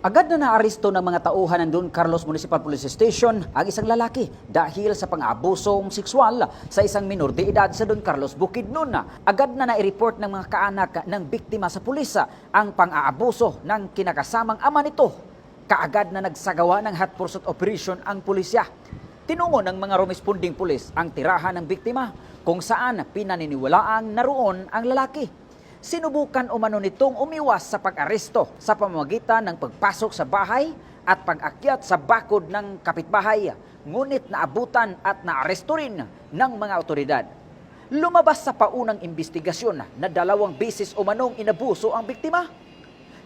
Agad na naaresto ng mga tauhan ng Don Carlos Municipal Police Station ang isang lalaki dahil sa pang-abusong sexual sa isang minor de edad sa Don Carlos, Bukidnon. Agad na nai-report ng mga kaanak ng biktima sa pulis ang pang-aabuso ng kinakasamang ama nito. Kaagad na nagsagawa ng hot pursuit operation ang pulisya. Tinungo ng mga responding pulis ang tirahan ng biktima kung saan pinaniniwalaang naroon ang lalaki. Sinubukan umano nitong umiwas sa pag-aresto sa pamamagitan ng pagpasok sa bahay at pag-akyat sa bakod ng kapitbahay, ngunit naabutan at naaresto rin ng mga otoridad. Lumabas sa paunang investigasyon na 2 beses umanong inabuso ang biktima.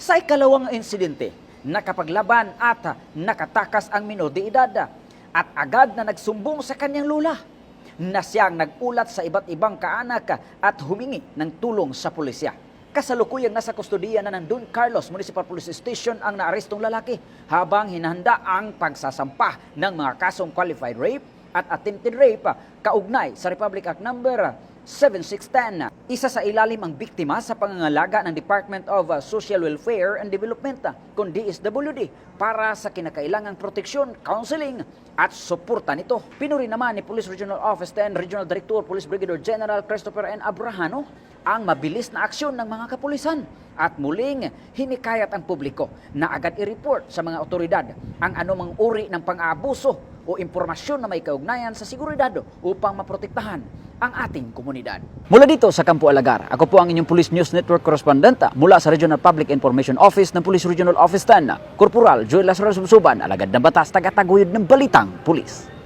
Sa ikalawang insidente, nakapaglaban at nakatakas ang minor de edad at agad na nagsumbong sa kanyang lola na siyang nagulat sa iba't ibang kaanak at humingi ng tulong sa pulisya. Kasalukuyang nasa kustodiya na ng Don Carlos Municipal Police Station ang naarestong lalaki habang hinahanda ang pagsasampa ng mga kasong qualified rape at attempted rape kaugnay sa Republic Act No. 7610. Isa sa ilalim ang biktima sa pangangalaga ng Department of Social Welfare and Development kung DSWD para sa kinakailangang proteksyon, counseling at suporta nito. Pinuri naman ni Police Regional Office 10 Regional Director Police Brigadier General Christopher N. Abrahano ang mabilis na aksyon ng mga kapulisan at muling hinikayat ang publiko na agad i-report sa mga otoridad ang anumang uri ng pang-aabuso o impormasyon na may kaugnayan sa seguridad upang maprotektahan ang ating komunidad. Mula dito sa Campo Alagar, ako po ang inyong Police News Network Correspondent mula sa Regional Public Information Office ng Police Regional Office 10, Corporal Joel Lazaro Subsuban, alagad ng batas, tagataguyod ng balitang pulis.